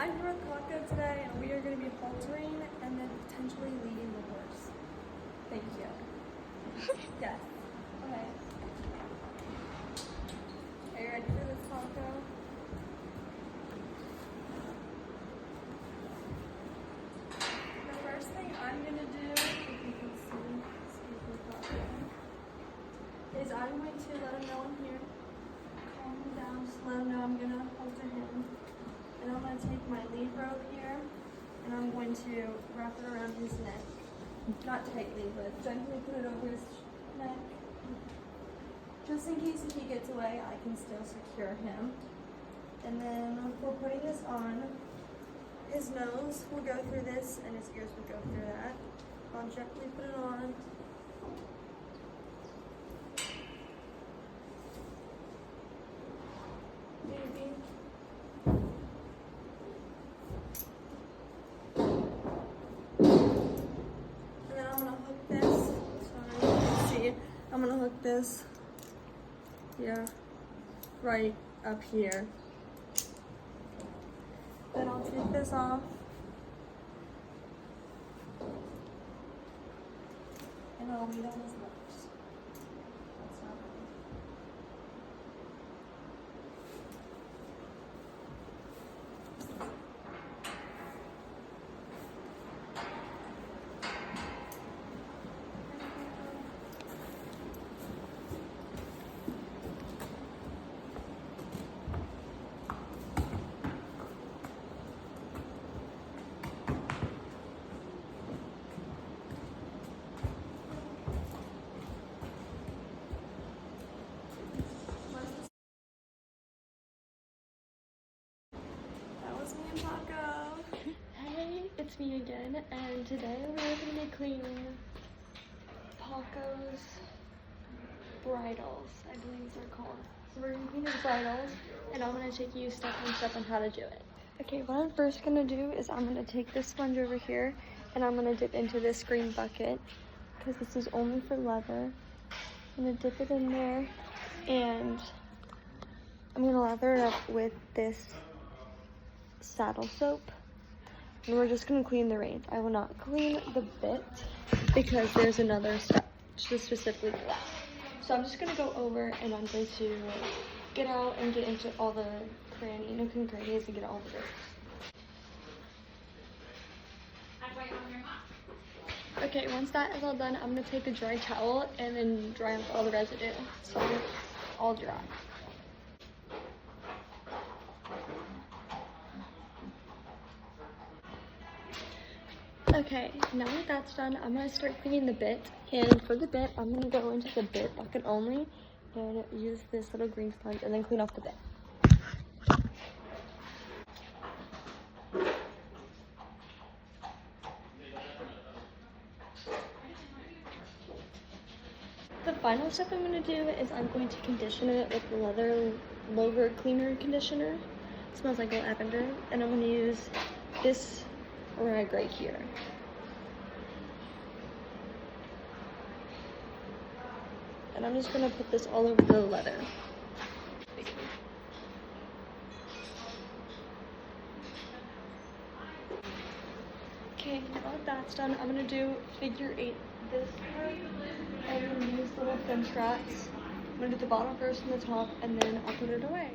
I'm here with Paco today, and we are going to be haltering and then potentially leading the horse. Thank you. Yes. Okay. Are you ready for this, Paco? The first thing I'm going to do, if you can see Paco, is I'm going to let him know I'm here. Calm him down, just let him know I'm going to halter him. And I'm going to take my lead rope here, and I'm going to wrap it around his neck. Not tightly, but gently put it over his neck. Just in case if he gets away, I can still secure him. And then we're putting this on. His nose will go through this, and his ears will go through that. I'll gently put it on. Maybe. I'm gonna hook this, yeah, right up here. Then I'll take this off. And I'll lead on his lips. That's not right. Hey, it's me again, and today we're going to be cleaning Paco's bridles, I believe they're called. So we're going to clean his bridles, and I'm going to take you step by step on how to do it. Okay, what I'm first going to do is I'm going to take this sponge over here, and I'm going to dip into this green bucket, because this is only for leather. I'm going to dip it in there, and I'm going to lather it up with this saddle soap. And we're just gonna clean the reins. I will not clean the bit because there's another step just specifically for that. So I'm just gonna go over and I'm going to get out and get into all the nooks and crannies and get all the bits. Okay, once that is all done, I'm gonna take a dry towel and then dry off all the residue. So all dry. Okay, now that that's done, I'm going to start cleaning the bit, and for the bit, I'm going to go into the bit bucket only, and use this little green sponge, and then clean off the bit. The final step I'm going to do is I'm going to condition it with the leather lower cleaner conditioner. It smells like lavender, and I'm going to use this rag right here. And I'm just gonna put this all over the leather. Okay, now that that's done, I'm gonna do figure 8 this part, and I'm gonna use little thin straps. I'm gonna do the bottom first and the top, and then I'll put it away.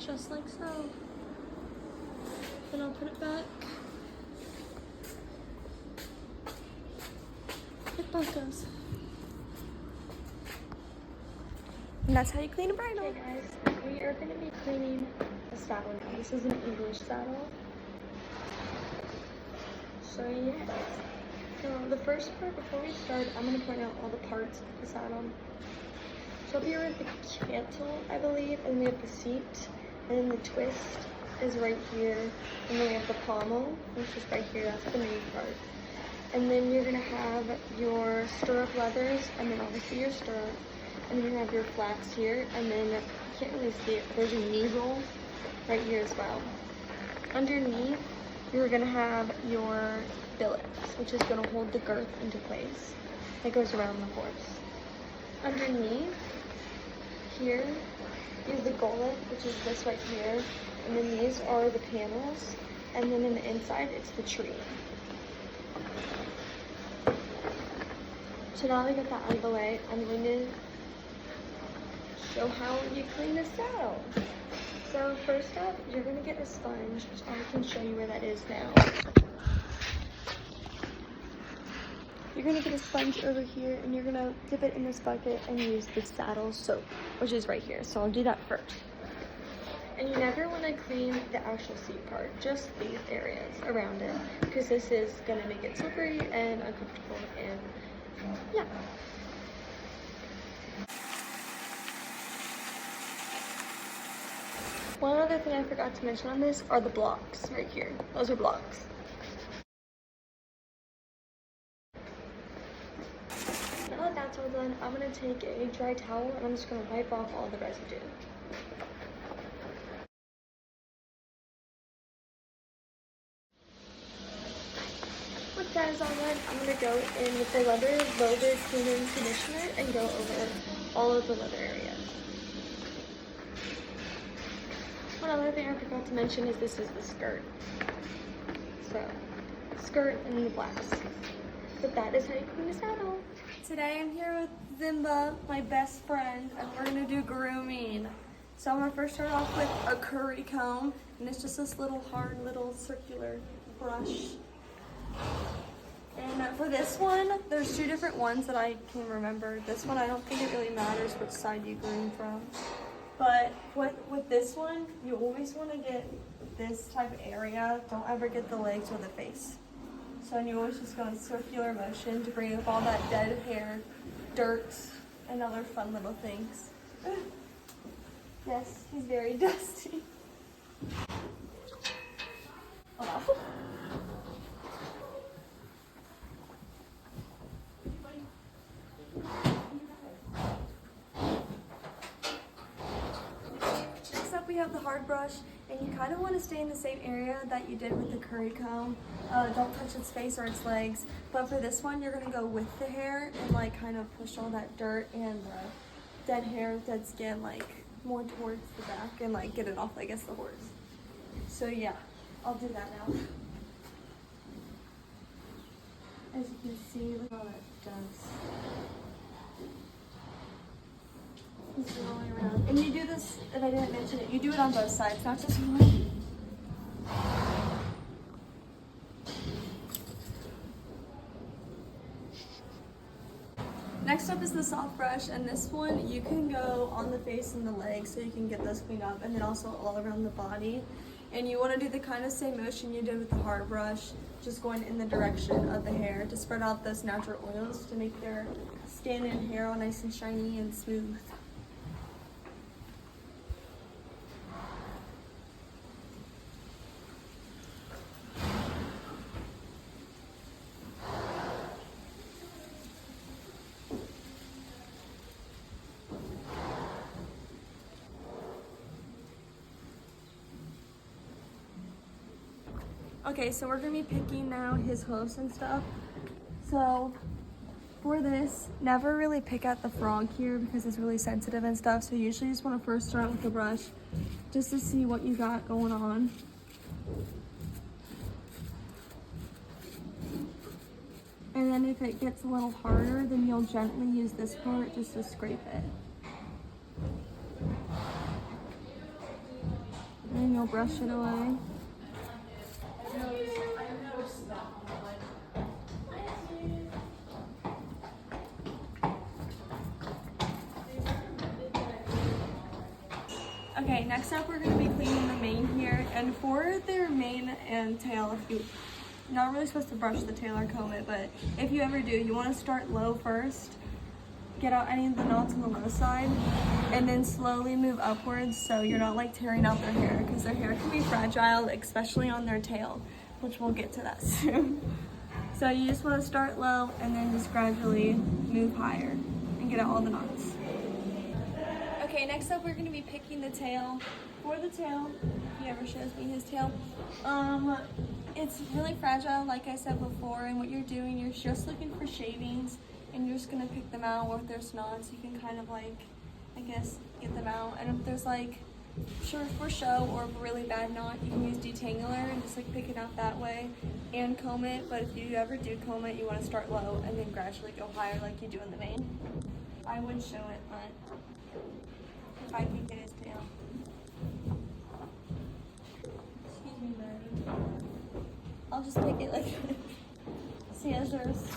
Just like so. Then I'll put it back. It both goes. And that's how you clean a bridle. Okay guys, we are going to be cleaning a saddle now. This is an English saddle. So yes. So the first part, before we start, I'm going to point out all the parts of the saddle. So up here we have the cantle, I believe, and we have the seat. And then the twist is right here, and then we have the pommel, which is right here. That's the main part. And then you're gonna have your stirrup leathers, and then obviously your stirrup. and then you have your flaps here, and then you can't really see it, but there's your knee roll right here as well. Underneath, you're gonna have your billets, which is gonna hold the girth into place that goes around the horse. Underneath here is the gullet, which is this right here, and then these are the panels, and then in the inside it's the tree. So now that I got that out of the way, I'm going to show how you clean the saddle. So first up, you're going to get a sponge, which I can show you where that is now. You're going to get a sponge over here, and you're going to dip it in this bucket and use the saddle soap, which is right here. So I'll do that first. And you never want to clean the actual seat part, just these areas around it, because this is going to make it slippery and uncomfortable, and yeah. One other thing I forgot to mention on this are the blocks right here. Those are blocks. Now that that's all done, I'm going to take a dry towel and I'm just going to wipe off all the residue. With that is all done, I'm going to go in with the leather loaded cleaning conditioner and go over all of the leather areas. One other thing I forgot to mention is this is the skirt. So, skirt and the blacks. But that is how you clean a saddle. Today I'm here with Zimba, my best friend, and we're gonna do grooming. So I'm gonna first start off with a curry comb, and it's just this little hard little circular brush. And for this one, there's two different ones that I can remember. This one, I don't think it really matters which side you groom from. But with this one, you always want to get this type of area. Don't ever get the legs or the face. So you always just go in circular motion to bring up all that dead hair, dirt, and other fun little things. Yes, he's very dusty. Oh. We have the hard brush, and you kind of want to stay in the same area that you did with the curry comb. Don't touch its face or its legs, but for this one you're going to go with the hair and like kind of push all that dirt and dead hair, dead skin like more towards the back and like get it off, I guess, the horse. So yeah, I'll do that now. As you can see, look how that does. Just go all the way around. And you do this, if I didn't mention it, you do it on both sides, not just one. Next up is the soft brush, and this one you can go on the face and the legs so you can get those cleaned up, and then also all around the body. And you want to do the kind of same motion you did with the hard brush, just going in the direction of the hair to spread out those natural oils to make their skin and hair all nice and shiny and smooth. Okay, so we're gonna be picking now his hoofs and stuff. So for this, never really pick at the frog here because it's really sensitive and stuff. So you usually just wanna first start with the brush just to see what you got going on. And then if it gets a little harder, then you'll gently use this part just to scrape it. And then you'll brush it away. Okay, next up we're going to be cleaning the mane here, and for their mane and tail, if you're not really supposed to brush the tail or comb it, but if you ever do, you want to start low first, get out any of the knots on the low side, and then slowly move upwards so you're not like tearing out their hair, because their hair can be fragile, especially on their tail, which we'll get to that soon. So you just want to start low and then just gradually move higher and get out all the knots. Okay, next up we're gonna be picking the tail. For the tail, if he ever shows me his tail, it's really fragile, like I said before, and what you're doing, you're just looking for shavings, and you're just gonna pick them out, or if there's knots, you can kind of like, I guess, get them out. And if there's like, sure, for show or a really bad knot, you can use detangler and just like pick it out that way and comb it. But if you ever do comb it, you want to start low and then gradually go higher like you do in the mane. I would show it, but if I can get his tail. Excuse me, Birdie. I'll just pick it like scissors.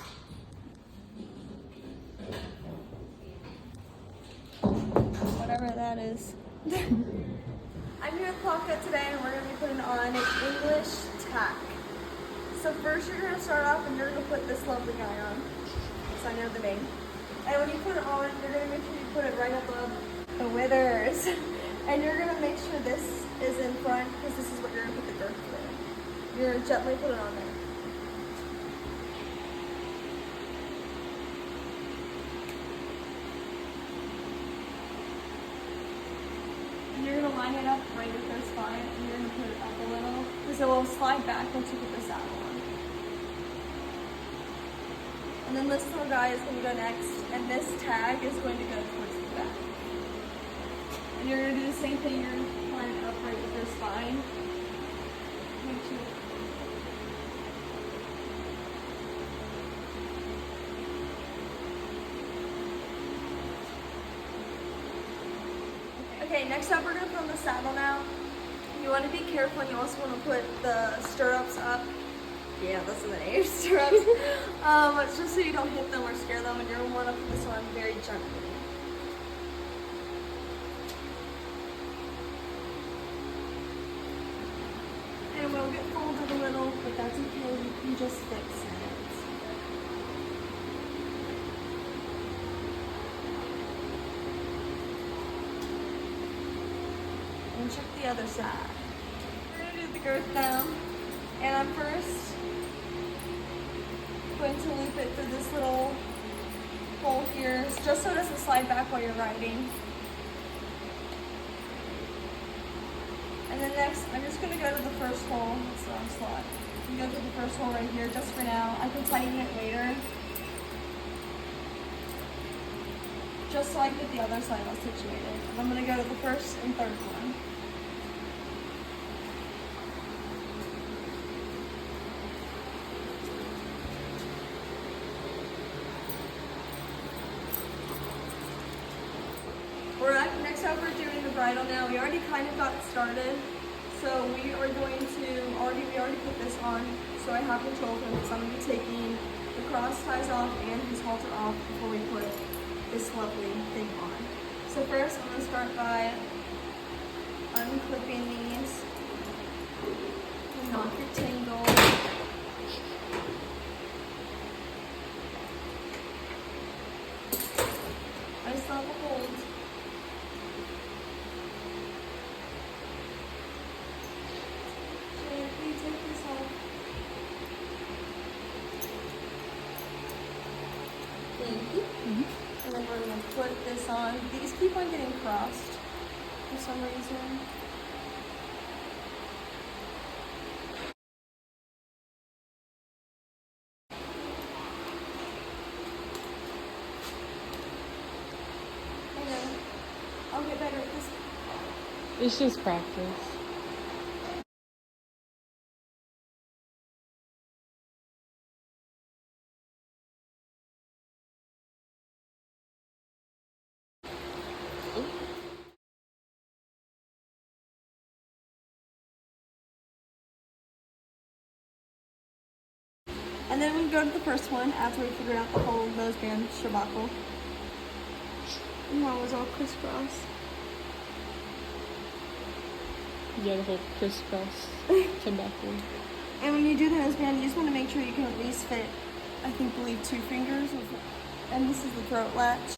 Whatever that is. I'm here at Plaka today and we're going to be putting on an English tack. So first you're going to start off and you're going to put this lovely guy on. So I know the name. And when you put it on, you're going to make sure you put it right above the withers. And you're going to make sure this is in front because this is what you're going to put the girth with. You're going to gently put it on there. And you're going to line it up right with their spine and you're going to put it up a little because it will slide back once you put the saddle on. And then this little guy is going to go next, and this tag is going to go towards the back. And you're going to do the same thing, you're going to line it up right with their spine. Make sure. Okay, next up we're going to put on the saddle now. You want to be careful and you also want to put the stirrups up. Yeah, that's the name, stirrups. Just so you don't hit them or scare them, and you're going to want to put this on very gently. And it will get folded a little, but that's okay, you can just fix it. And check the other side. We're going to do the girth now. And I'm first going to loop it through this little hole here, just so it doesn't slide back while you're riding. And then next, I'm just going to go to the first hole. That's the wrong slot. I'm going to go to the first hole right here just for now. I can tighten it later. Just so I can get the other side all situated. And I'm going to go to the first and third one. Next up we're doing the bridle now. We already kind of got started. So we are going to, we already put this on. So I have control of him because I'm going to be taking the cross ties off and his halter off before we put this lovely thing on. So first I'm going to start by unclipping these and not get tangled. I still have a hold. And then we're going to put this on. These keep on getting crossed for some reason. I know. I'll get better at this. It's just practice. And then we go to the first one after we figure out the whole noseband shabacle. And that was all crisscross. Yeah, the whole crisscross tobacco. And when you do the noseband, you just want to make sure you can at least fit, I believe 2 fingers. And this is the throat latch.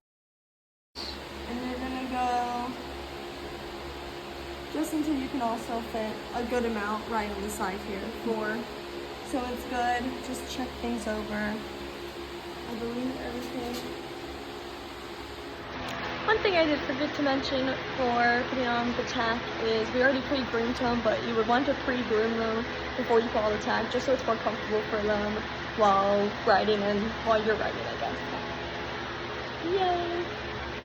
And you're going to go just until you can also fit a good amount right on the side here. 4. So it's good. Just check things over. I believe everything. One thing I did forget to mention for putting on the tack is we already pre-groomed them, but you would want to pre-groom them before you put on the tack, just so it's more comfortable for them while riding and while you're riding, I guess. Yay!